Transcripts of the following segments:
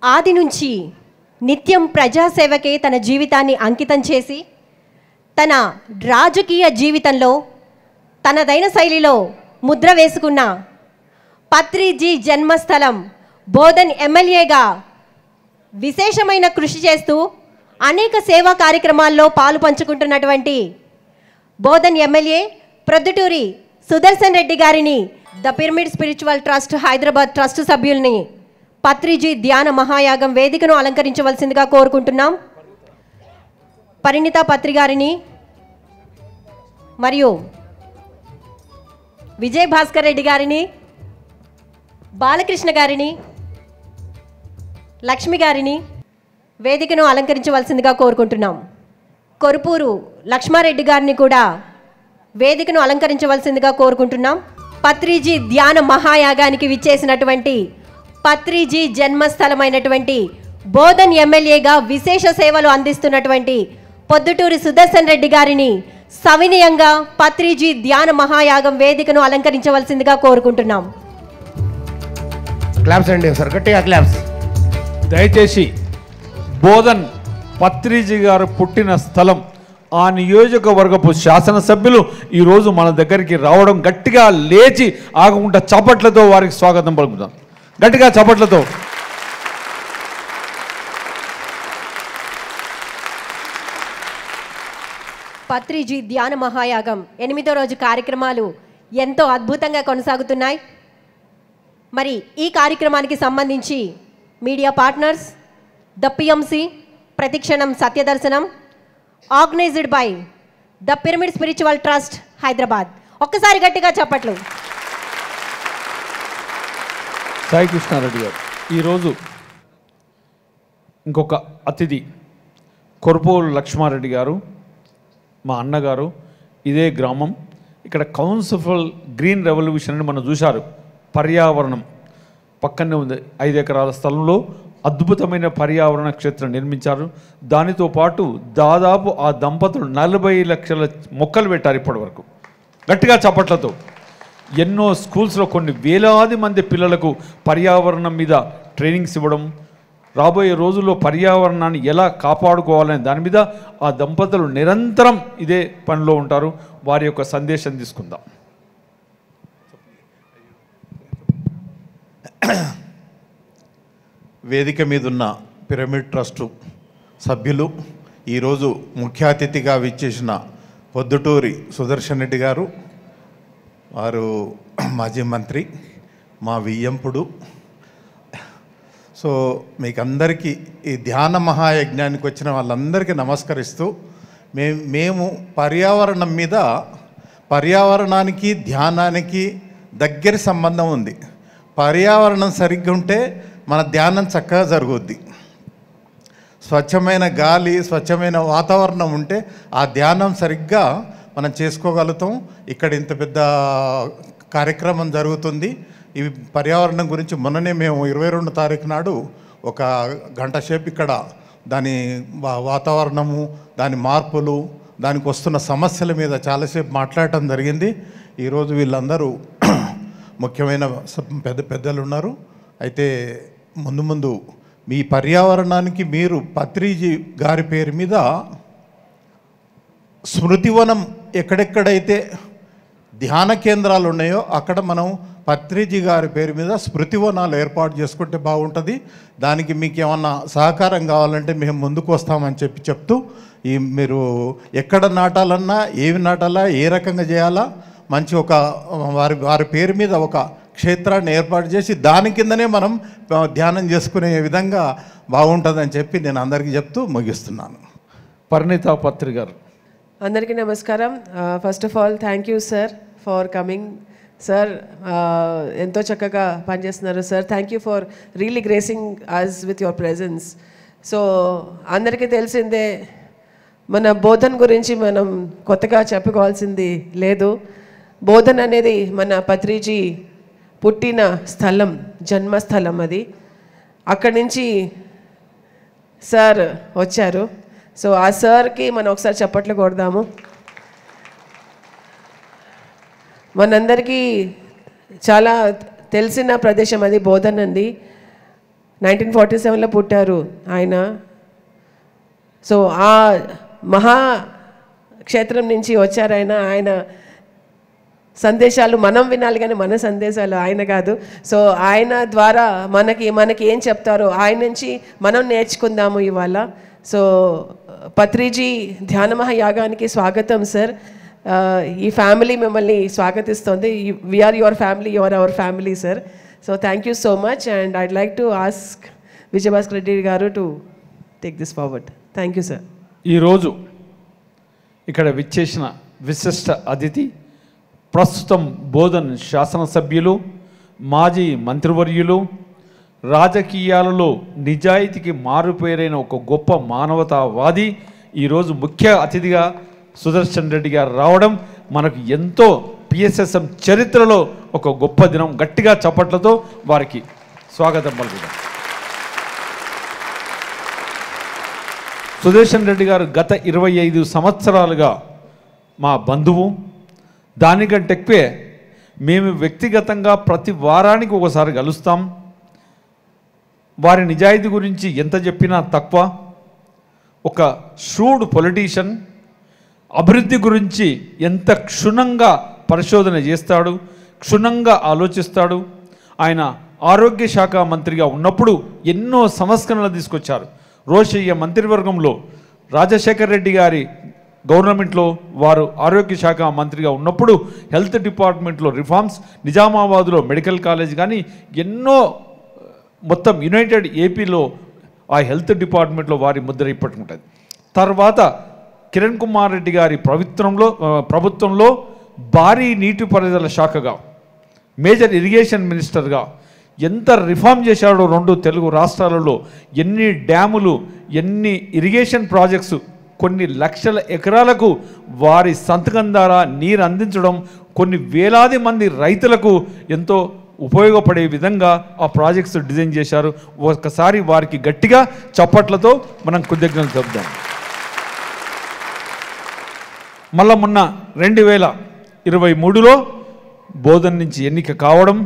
ఆది నుంచి నిత్యం ప్రజాసేవకే తన జీవితాన్ని అంకితం చేసి తన రాజకీయ జీవితంలో తనదైన శైలిలో ముద్ర వేసుకున్న పత్రిజీ జన్మస్థలం బోధన్ ఎమ్మెల్యేగా విశేషమైన కృషి చేస్తూ అనేక సేవా కార్యక్రమాల్లో పాలు పంచుకుంటున్నటువంటి బోధన్ ఎమ్మెల్యే ప్రొద్దుటూరి సుదర్శన్ రెడ్డి గారిని the pyramid spiritual trust Hyderabad trust సభ్యుల్ని పత్రిజీ ధ్యాన మహాయాగం వేదికను అలంకరించవలసిందిగా కోరుకుంటున్నాం. పరిణిత పత్రి గారిని మరియు విజయ్ భాస్కర్ రెడ్డి గారిని, బాలకృష్ణ గారిని, లక్ష్మి గారిని వేదికను అలంకరించవలసిందిగా కోరుకుంటున్నాం. కొరుపూరు లక్ష్మారెడ్డి గారిని కూడా వేదికను అలంకరించవలసిందిగా కోరుకుంటున్నాం. పత్రిజీ ధ్యాన మహాయాగానికి విచ్చేసినటువంటి పత్రిజీ జన్మస్థలమైనటువంటి బోధన్ ఎమ్మెల్యేగా విశేష సేవలు అందిస్తున్నటువంటి పొద్దుటూరి సుదర్శన్ రెడ్డి గారిని సవినయంగా పత్రిజీ ధ్యాన మహాయాగం వేదికను అలంకరించవలసిందిగా కోరుకుంటున్నాం. క్లాప్స్ అండి సార్, గట్టిగా క్లాప్స్. దయచేసి బోధన్ పత్రిజీ గారు పుట్టిన స్థలం, ఆ నియోజకవర్గపు శాసనసభ్యులు ఈరోజు మన దగ్గరికి రావడం, గట్టిగా లేచి ఆగకుండా చప్పట్లతో వారికి స్వాగతం పలుకుతాం. గట్టిగా చప్పట్లతో. పత్రిజీ ధ్యాన మహాయాగం 8వ రోజు కార్యక్రమాలు ఎంతో అద్భుతంగా కొనసాగుతున్నాయి. మరి ఈ కార్యక్రమానికి సంబంధించి మీడియా పార్ట్నర్స్, ద పిఎంసి, ప్రతిక్షణం సత్యదర్శనం, organized by the pyramid spiritual trust Hyderabad. ఒక్కసారి గట్టిగా చప్పట్లు. సాయి కృష్ణారెడ్డి గారు ఈరోజు ఇంకొక అతిథి కొరుపూరు లక్ష్మారెడ్డి గారు, మా అన్నగారు, ఇదే గ్రామం. ఇక్కడ కౌన్సిల్ గ్రీన్ రెవల్యూషన్ అని మనం చూశారు. పర్యావరణం పక్కనే ఉంది. 5 ఎకరాల స్థలంలో అద్భుతమైన పర్యావరణ క్షేత్రం నిర్మించారు. దానితో పాటు దాదాపు ఆ దంపతులు 40 లక్షల మొక్కలు పెట్టారు ఇప్పటి వరకు. గట్టిగా చప్పట్లతో. ఎన్నో స్కూల్స్లో కొన్ని వేలాది మంది పిల్లలకు పర్యావరణం మీద ట్రైనింగ్స్ ఇవ్వడం, రాబోయే రోజుల్లో పర్యావరణాన్ని ఎలా కాపాడుకోవాలనే దాని మీద ఆ దంపతులు నిరంతరం ఇదే పనిలో ఉంటారు. వారి యొక్క సందేశం తీసుకుందాం. వేదిక మీదున్న పిరమిడ్ ట్రస్టు సభ్యులు, ఈరోజు ముఖ్య అతిథిగా విచ్చేసిన పొద్దుటూరి సుదర్శన్ రెడ్డి గారు, వారు మాజీ మంత్రి, మా వియ్యంపుడు. సో మీకందరికీ ఈ ధ్యాన మహాయజ్ఞానికి వచ్చిన వాళ్ళందరికీ నమస్కరిస్తూ, మేము పర్యావరణం మీద, పర్యావరణానికి ధ్యానానికి దగ్గర సంబంధం ఉంది. పర్యావరణం సరిగ్గా ఉంటే మన ధ్యానం చక్కగా జరుగుద్ది. స్వచ్ఛమైన గాలి, స్వచ్ఛమైన వాతావరణం ఉంటే ఆ ధ్యానం సరిగ్గా మనం చేసుకోగలుగుతాం. ఇక్కడ ఇంత పెద్ద కార్యక్రమం జరుగుతుంది. ఇవి పర్యావరణం గురించి మొన్ననే మేము 22 తారీఖు నాడు ఒక గంట సేపు ఇక్కడ దాని వాతావరణము, దాని మార్పులు, దానికి వస్తున్న సమస్యల మీద చాలాసేపు మాట్లాడటం జరిగింది. ఈరోజు వీళ్ళందరూ ముఖ్యమైన పెద్దలు ఉన్నారు. అయితే ముందు మీ పర్యావరణానికి మీరు పత్రిజీ గారి పేరు మీద స్మృతివనం, ఎక్కడెక్కడైతే ధ్యాన కేంద్రాలు ఉన్నాయో అక్కడ మనం పత్రిజీ గారి పేరు మీద స్మృతివనాలు ఏర్పాటు చేసుకుంటే బాగుంటుంది. దానికి మీకు ఏమన్నా సహకారం కావాలంటే మేము ముందుకు వస్తామని చెప్తూ, ఈ మీరు ఎక్కడ నాటాలన్నా, ఏవి నాటాలా, ఏ రకంగా చేయాలా, మంచి ఒక వారి పేరు మీద ఒక క్షేత్రాన్ని ఏర్పాటు చేసి దాని కిందనే మనం ధ్యానం చేసుకునే విధంగా బాగుంటుందని చెప్పి నేను అందరికీ చెప్తూ ముగిస్తున్నాను. పరిణిత పత్రి గారు. అందరికీ నమస్కారం. First of all thank you sir for coming. Sir ఎంతో చక్కగా పనిచేస్తున్నారు sir. Thank you for really gracing us with your presence. So అందరికీ తెలిసిందే, మన బోధన్ గురించి మనం కొత్తగా చెప్పుకోవాల్సింది లేదు. బోధన్ అనేది మన పత్రిజీ పుట్టిన స్థలం, జన్మస్థలం అది. అక్కడి నుంచి సార్ వచ్చారు. సో ఆ సార్కి మనం ఒకసారి చప్పట్లు కొడదాము. మనందరికీ చాలా తెలిసిన ప్రదేశం అది బోధన్ అండి. 1947లో పుట్టారు ఆయన. సో ఆ మహా క్షేత్రం నుంచి వచ్చారు ఆయన. ఆయన సందేశాలు మనం వినాలి కానీ మన సందేశాలు ఆయన కాదు. సో ఆయన ద్వారా మనకి ఏం చెప్తారో ఆయన నుంచి మనం నేర్చుకుందాము ఇవాళ. సో పత్రిజీ ధ్యాన మహాయాగానికి స్వాగతం సార్. ఈ ఫ్యామిలీ మిమ్మల్ని స్వాగతిస్తోంది. We are your family, your our family sir. So thank you so much and I'd like to ask Vijayabhaskar Reddy garu to take this forward. Thank you sir. ఈరోజు ఇక్కడ విచ్చేసిన విశిష్ట అతిథి ప్రస్తుతం బోధన్ శాసనసభ్యులు, మాజీ మంత్రివర్యులు, రాజకీయాలలో నిజాయితీకి మారుపేరైన ఒక గొప్ప మానవతావాది ఈరోజు ముఖ్య అతిథిగా సుదర్శన్ రెడ్డి గారు రావడం మనకు ఎంతో పిఎస్ఎస్ఎం చరిత్రలో ఒక గొప్ప దినం. గట్టిగా చప్పట్లతో వారికి స్వాగతం పలుకుతాం. సుదర్శన్ రెడ్డి గారు గత 25 సంవత్సరాలుగా మా బంధువు. దానికంటే ఎక్కువే మేము వ్యక్తిగతంగా ప్రతి వారానికి ఒకసారి కలుస్తాం. వారి నిజాయితీ గురించి ఎంత చెప్పినా తక్కువ. ఒక ష్రూడ్ పొలిటీషియన్, అభివృద్ధి గురించి ఎంత క్షుణ్ణంగా పరిశోధన చేస్తాడు, క్షుణ్ణంగా ఆలోచిస్తాడు. ఆయన ఆరోగ్య శాఖ మంత్రిగా ఉన్నప్పుడు ఎన్నో సంస్కరణలు తీసుకొచ్చారు. రోషయ్య మంత్రివర్గంలో రాజశేఖర్ రెడ్డి గారి గవర్నమెంట్లో వారు ఆరోగ్య శాఖ మంత్రిగా ఉన్నప్పుడు హెల్త్ డిపార్ట్మెంట్లో రిఫార్మ్స్, నిజామాబాద్లో మెడికల్ కాలేజ్ కానీ ఎన్నో, మొత్తం యునైటెడ్ ఏపీలో ఆ హెల్త్ డిపార్ట్మెంట్లో వారి ముద్ర ఇప్పటికి ఉంటుంది. తర్వాత కిరణ్ కుమార్ రెడ్డి గారి ప్రభుత్వంలో భారీ నీటిపారుదల శాఖగా, మేజర్ ఇరిగేషన్ మినిస్టర్గా ఎంత రిఫార్మ్ చేశాడో 2 తెలుగు రాష్ట్రాలలో. ఎన్ని డ్యాములు, ఎన్ని ఇరిగేషన్ ప్రాజెక్ట్స్, కొన్ని లక్షల ఎకరాలకు వారి సంతకం ద్వారా నీరు అందించడం, కొన్ని వేలాది మంది రైతులకు ఎంతో ఉపయోగపడే విధంగా ఆ ప్రాజెక్ట్స్ డిజైన్ చేశారు. ఒకసారి వారికి గట్టిగా చప్పట్లతో మనం కృతజ్ఞతలు చెప్దాం. మళ్ళా మొన్న 2023లో బోధన్ నుంచి ఎన్నిక కావడం,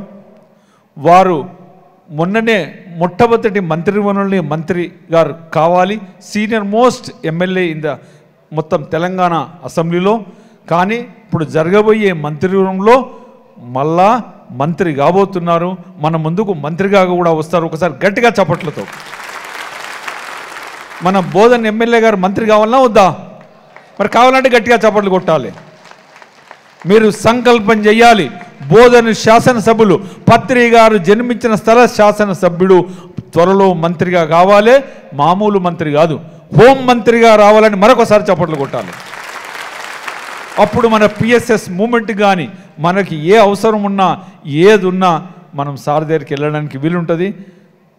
వారు మొన్ననే మొట్టమొదటి మంత్రివర్యుల్ని మంత్రి గారు కావాలి, senior most MLA in the మొత్తం తెలంగాణ అసెంబ్లీలో. కానీ ఇప్పుడు జరగబోయే మంత్రివర్గంలో మళ్ళా మంత్రి కాబోతున్నారు. మన ముందుకు మంత్రిగా కూడా వస్తారు. ఒకసారి గట్టిగా చప్పట్లతో. మన బోధన్ ఎమ్మెల్యే గారు మంత్రి కావాలన్నా వద్దా? మరి కావాలంటే గట్టిగా చప్పట్లు కొట్టాలి. మీరు సంకల్పం చేయాలి. బోధన్ శాసనసభ్యులు, పత్రి గారు జన్మించిన స్థల శాసనసభ్యుడు త్వరలో మంత్రిగా కావాలి. మామూలు మంత్రి కాదు, హోం మంత్రిగా రావాలని మరొకసారి చప్పట్లు కొట్టాలి. అప్పుడు మన పిఎస్ఎస్ మూమెంట్ కానీ మనకి ఏ అవసరం ఉన్నా, ఏది ఉన్నా మనం సార్ దగ్గరికి వెళ్ళడానికి వీలుంటుంది.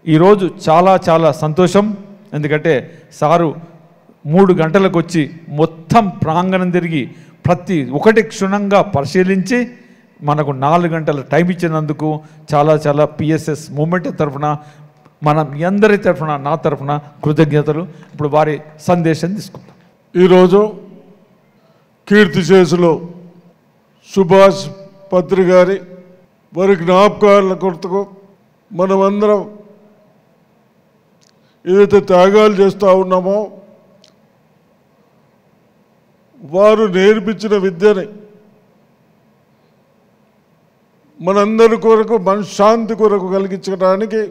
ఈరోజు చాలా చాలా సంతోషం. ఎందుకంటే సారు 3 గంటలకు వచ్చి మొత్తం ప్రాంగణం తిరిగి ప్రతి ఒక్కటి క్షుణ్ణంగా పరిశీలించి మనకు 4 గంటల టైం ఇచ్చినందుకు చాలా చాలా పిఎస్ఎస్ మూమెంట్ తరఫున, మన మీ అందరి తరఫున, నా తరఫున కృతజ్ఞతలు. ఇప్పుడు వారి సందేశం తీసుకుంటాం. ఈరోజు కీర్తిశేషులు సుభాష్ పత్రి గారి వారి జ్ఞాపకాల కొరతకు మనమందరం ఏదైతే త్యాగాలు చేస్తూ ఉన్నామో, వారు నేర్పించిన విద్యని మనందరి కొరకు, మనశ్శాంతి కొరకు కలిగించడానికి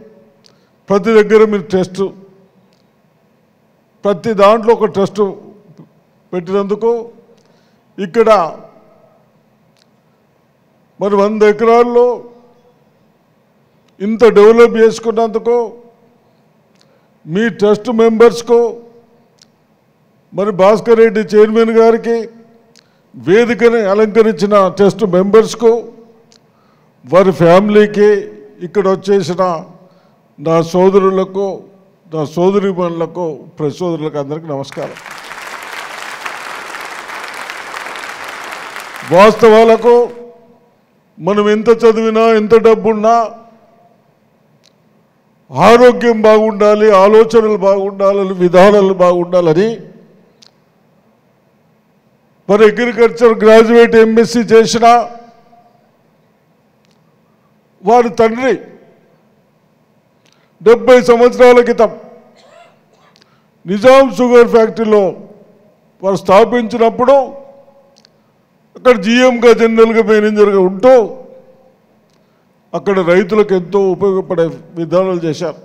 ప్రతి దగ్గర మీరు టెస్ట్, ప్రతి దాంట్లో ఒక టెస్ట్ పెట్టినందుకు ఇక్కడ మరి 100 ఎకరాల్లో ఇంత డెవలప్ చేసుకున్నందుకు మీ ట్రస్ట్ మెంబర్స్కు, మరి భాస్కర్ రెడ్డి చైర్మన్ గారికి, వేదికని అలంకరించిన ట్రస్ట్ మెంబర్స్కు, వారి ఫ్యామిలీకి, ఇక్కడ వచ్చేసిన నా సోదరులకు, నా సోదరీమణులకు, ప్రసోదరులకు అందరికీ నమస్కారం. వాస్తవాలకు మనం ఎంత చదివినా, ఎంత డబ్బున్నా ఆరోగ్యం బాగుండాలి, ఆలోచనలు బాగుండాలి, విధానాలు బాగుండాలని మరి అగ్రికల్చర్ గ్రాడ్యుయేట్ ఎంఎస్సీ చేసిన వారి తండ్రి 70 సంవత్సరాల క్రితం నిజాం షుగర్ ఫ్యాక్టరీలో వారు స్థాపించినప్పుడు అక్కడ జీఎంగా జనరల్గా మేనేజర్గా ఉంటూ అక్కడ రైతులకు ఎంతో ఉపయోగపడే విధానాలు చేశారు.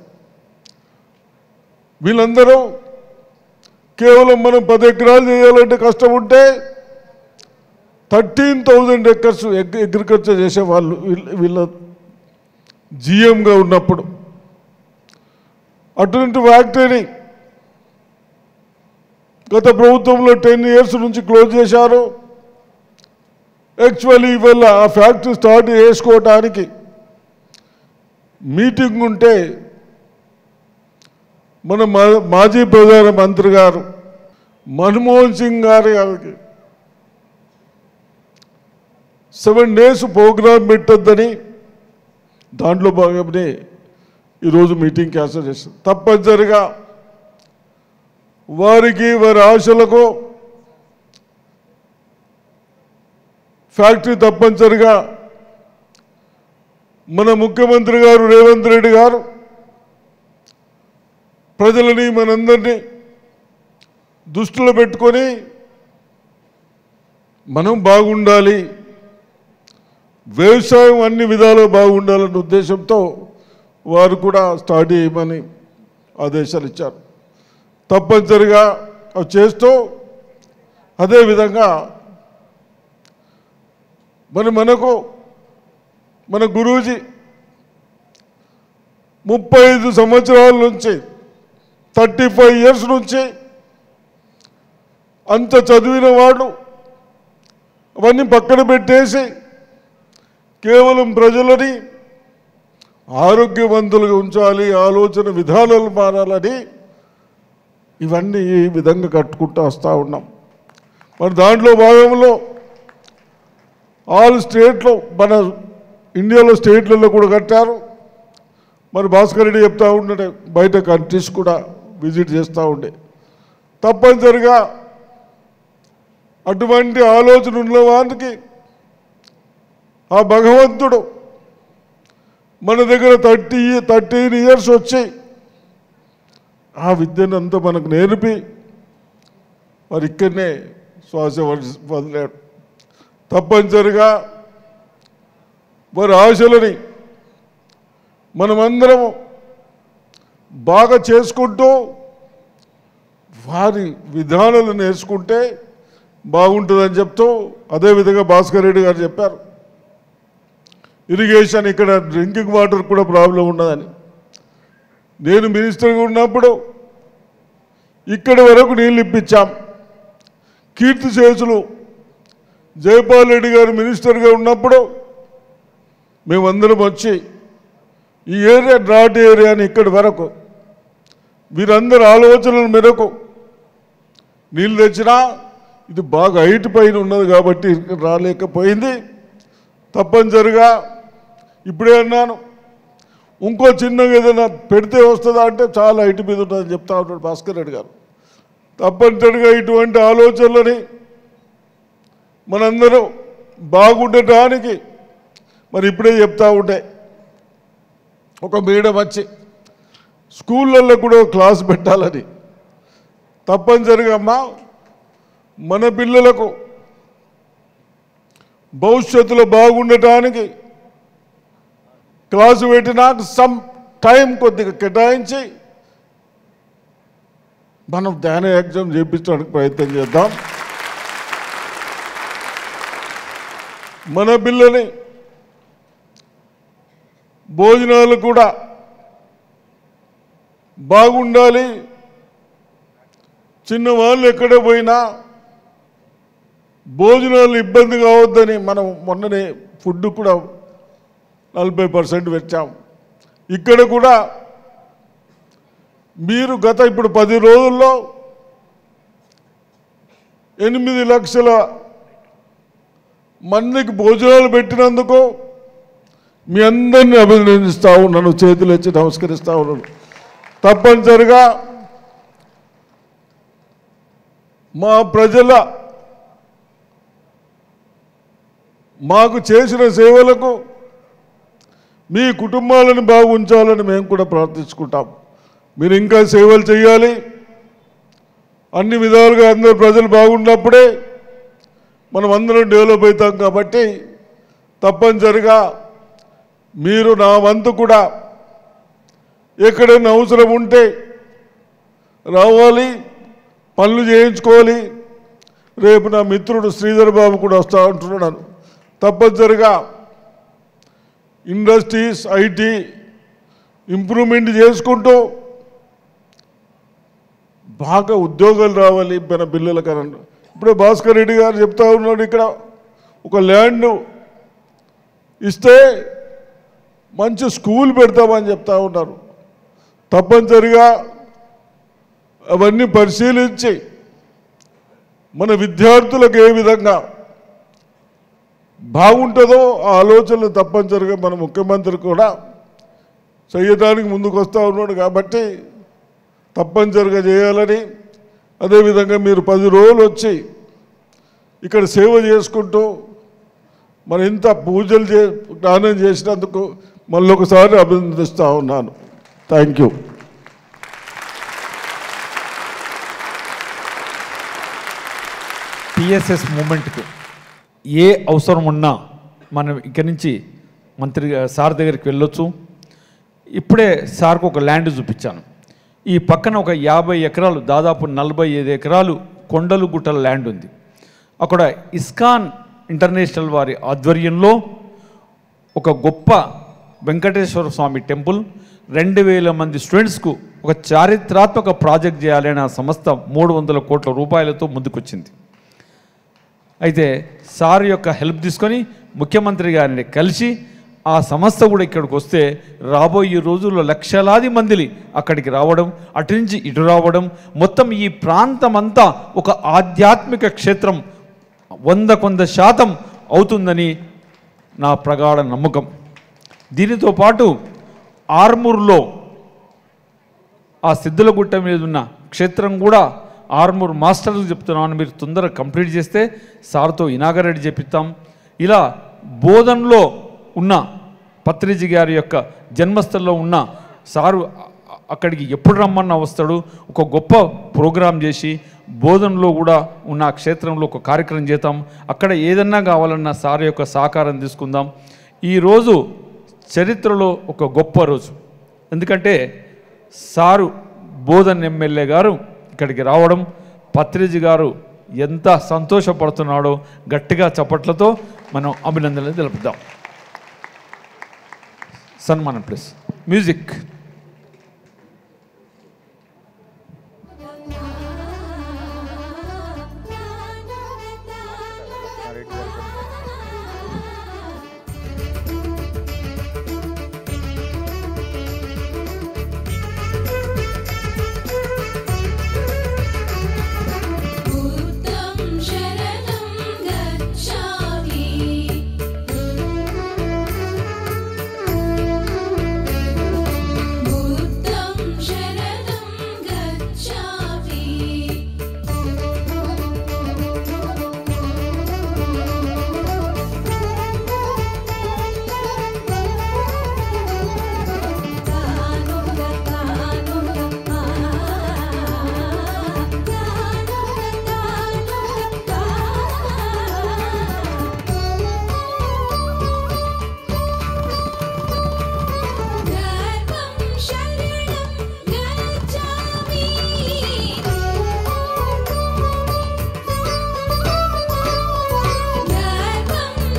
వీళ్ళందరూ కేవలం మనం 10 ఎకరాలు చేయాలంటే కష్టం ఉంటే 13,000 ఎకర్స్ అగ్రికల్చర్ చేసేవాళ్ళు వీళ్ళ జీఎంగా ఉన్నప్పుడు. అటువంటి ఫ్యాక్టరీని గత ప్రభుత్వంలో 10 years నుంచి క్లోజ్ చేశారు. యాక్చువల్లీ ఇవాళ ఆ ఫ్యాక్టరీ స్టార్ట్ చేసుకోవడానికి మీటింగ్ ఉంటే మన మాజీ ప్రధానమంత్రి గారు మన్మోహన్ సింగ్ గారికి 7 days ప్రోగ్రాం పెట్టొద్దని దాంట్లో భాగంగానే ఈరోజు మీటింగ్ క్యాన్సిల్ చేస్తారు. తప్పనిసరిగా వారికి వారి ఆశలకు ఫ్యాక్టరీ తప్పనిసరిగా మన ముఖ్యమంత్రి గారు రేవంత్ రెడ్డి గారు ప్రజలని మనందరినీ దృష్టిలో పెట్టుకొని మనం బాగుండాలి, వ్యవసాయం అన్ని విధాలుగా బాగుండాలన్న ఉద్దేశంతో వారు కూడా స్టార్ట్ చేయమని ఆదేశాలు ఇచ్చారు. తప్పనిసరిగా అవి చేస్తూ అదేవిధంగా మనకు మన గురూజీ 35 సంవత్సరాల నుంచి 35 years నుంచి అంత చదివిన వాడు అవన్నీ పక్కన పెట్టేసి కేవలం ప్రజలని ఆరోగ్యవంతులుగా ఉంచాలి, ఆలోచన విధానాలు మారాలని ఇవన్నీ ఈ విధంగా కట్టుకుంటూ వస్తూ ఉన్నాం. మరి దాంట్లో భాగంలో ఆల్ స్టేట్లో మన ఇండియాలో స్టేట్లలో కూడా కట్టారు. మరి భాస్కర్ రెడ్డి చెప్తూ ఉండే బయట కంట్రీస్ కూడా విజిట్ చేస్తూ ఉండే. తప్పనిసరిగా అటువంటి ఆలోచన ఉన్న వారికి ఆ భగవంతుడు మన దగ్గర 13 years వచ్చి ఆ విద్యనంతా మనకు నేర్పి మరి ఇక్కడనే శ్వాస వదిలాడు. తప్పనిసరిగా వారి ఆశలని మనమందరము బాగా చేసుకుంటూ వారి విధానాలు నేర్చుకుంటే బాగుంటుందని చెప్తూ అదేవిధంగా భాస్కర్ రెడ్డి గారు చెప్పారు ఇరిగేషన్ ఇక్కడ డ్రింకింగ్ వాటర్ కూడా ప్రాబ్లం ఉన్నదని. నేను మినిస్టర్గా ఉన్నప్పుడు ఇక్కడి వరకు నీళ్ళు ఇప్పించాం. కీర్తి శేషులు జైపాల్ రెడ్డి గారు మినిస్టర్గా ఉన్నప్పుడు మేమందరం వచ్చి ఈ ఏరియా డ్రాట్ ఏరియాని ఇక్కడి వరకు వీరందరి ఆలోచనల మేరకు నీళ్ళు తెచ్చినా ఇది బాగా హైట్ పైన ఉన్నది కాబట్టి రాలేకపోయింది. తప్పనిసరిగా ఇప్పుడే అన్నాను ఇంకో చిన్నగా ఏదైనా పెడితే వస్తుందా అంటే చాలా హైట్ మీద ఉంటుందని చెప్తా ఉంటాడు భాస్కర్ రెడ్డి గారు. తప్పనిసరిగా ఇటువంటి ఆలోచనలని మనందరం బాగుండటానికి మరి ఇప్పుడే చెప్తా ఉంటే ఒక మేడం వచ్చి స్కూళ్ళల్లో కూడా క్లాస్ పెట్టాలని. తప్పనిసరిగా అమ్మా మన పిల్లలకు భవిష్యత్తులో బాగుండటానికి క్లాసు పెట్టినా సమ్ టైం కొద్దిగా కేటాయించి మనం ధ్యాన యజ్ఞం చేయించడానికి ప్రయత్నం చేద్దాం. మన పిల్లని భోజనాలు కూడా బాగుండాలి. చిన్నవాళ్ళు ఎక్కడ పోయినా భోజనాలు ఇబ్బంది కావద్దని మనం మొన్ననే ఫుడ్ కూడా 40% పెట్టాం. ఇక్కడ కూడా మీరు ఇప్పుడు 10 రోజుల్లో 8 లక్షల మందికి భోజనాలు పెట్టినందుకు మీ అందరినీ అభినందిస్తూ ఉన్నాను, చేతులు ఎత్తి నమస్కరిస్తూ ఉన్నాను. తప్పనిసరిగా మా ప్రజల మాకు చేసిన సేవలకు మీ కుటుంబాలను బాగా ఉంచాలని మేము కూడా ప్రార్థించుకుంటాం. మీరు ఇంకా సేవలు చేయాలి. అన్ని విధాలుగా అందరూ ప్రజలు బాగున్నప్పుడే మనం అందరం డెవలప్ అవుతాం. కాబట్టి తప్పనిసరిగా మీరు నా వంతు కూడా ఎక్కడైనా అవసరం ఉంటే రావాలి, పనులు చేయించుకోవాలి. రేపు నా మిత్రుడు శ్రీధర్ బాబు కూడా వస్తా అంటున్నాను. తప్పనిసరిగా ఇండస్ట్రీస్ ఐటీ ఇంప్రూవ్మెంట్ చేసుకుంటూ బాగా ఉద్యోగాలు రావాలి మన పిల్లలకు. ఇప్పుడే భాస్కర్ రెడ్డి గారు చెప్తా ఉన్నాడు, ఇక్కడ ఒక ల్యాండ్ ఇస్తే మంచి స్కూల్ పెడతామని చెప్తా ఉన్నారు. తప్పనిసరిగా అవన్నీ పరిశీలించి మన విద్యార్థులకు ఏ విధంగా బాగుంటుందో ఆ ఆలోచనలు తప్పనిసరిగా మన ముఖ్యమంత్రి కూడా చేయడానికి ముందుకు వస్తూ ఉన్నాడు. కాబట్టి తప్పనిసరిగా చేయాలని, అదేవిధంగా మీరు 10 రోజులు వచ్చి ఇక్కడ సేవ చేసుకుంటూ మరి ఇంత పూజలు దానం చేసినందుకు మళ్ళొకసారి అభినందిస్తూ ఉన్నాను. Thank you. పిఎస్ఎస్ మూమెంట్కు ఏ అవసరం ఉన్నా మనం ఇక్కడి నుంచి మంత్రి సార్ దగ్గరికి వెళ్ళొచ్చు. ఇప్పుడే సార్కు ఒక ల్యాండ్ చూపించాను. ఈ పక్కన ఒక 50 ఎకరాలు, దాదాపు 45 ఎకరాలు కొండలు గుట్టల ల్యాండ్ ఉంది. అక్కడ ఇస్కాన్ ఇంటర్నేషనల్ వారి ఆధ్వర్యంలో ఒక గొప్ప వెంకటేశ్వర స్వామి టెంపుల్ 2000 మంది స్టూడెంట్స్కు ఒక చారిత్రాత్మక ప్రాజెక్ట్ చేయాలనే ఆ సంస్థ 300 కోట్ల రూపాయలతో ముందుకొచ్చింది. అయితే సార్ యొక్క హెల్ప్ తీసుకొని ముఖ్యమంత్రి గారిని కలిసి ఆ సంస్థ కూడా ఇక్కడికి వస్తే రాబోయే రోజుల్లో లక్షలాది మందిని అక్కడికి రావడం, అటు నుంచి ఇటు రావడం, మొత్తం ఈ ప్రాంతం అంతా ఒక ఆధ్యాత్మిక క్షేత్రం 100% అవుతుందని నా ప్రగాఢ నమ్మకం. దీనితో పాటు ఆర్మూర్లో ఆ సిద్ధులగుట్ట మీద ఉన్న క్షేత్రం కూడా ఆర్మూర్ మాస్టర్లకు చెప్తున్నాను, మీరు తొందరగా కంప్లీట్ చేస్తే సార్తో ఇనాగరేట్ చేపిస్తాం. ఇలా బోధన్లో ఉన్న పత్రిజీ గారి యొక్క జన్మస్థలంలో ఉన్న సారు అక్కడికి ఎప్పుడు రమ్మన్నా వస్తాడు. ఒక గొప్ప ప్రోగ్రాం చేసి బోధనలో కూడా ఉన్న క్షేత్రంలో ఒక కార్యక్రమం చేద్దాం. అక్కడ ఏదన్నా కావాలన్నా సార్ యొక్క సహకారం తీసుకుందాం. ఈరోజు చరిత్రలో ఒక గొప్ప రోజు. ఎందుకంటే సారు బోధన్ ఎమ్మెల్యే గారు ఇక్కడికి రావడం, పత్రిజీ గారు ఎంత సంతోషపడుతున్నాడో గట్టిగా చప్పట్లతో మనం అభినందనలు తెలుపుదాం. సన్మానం ప్లీజ్. మ్యూజిక్.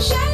Shut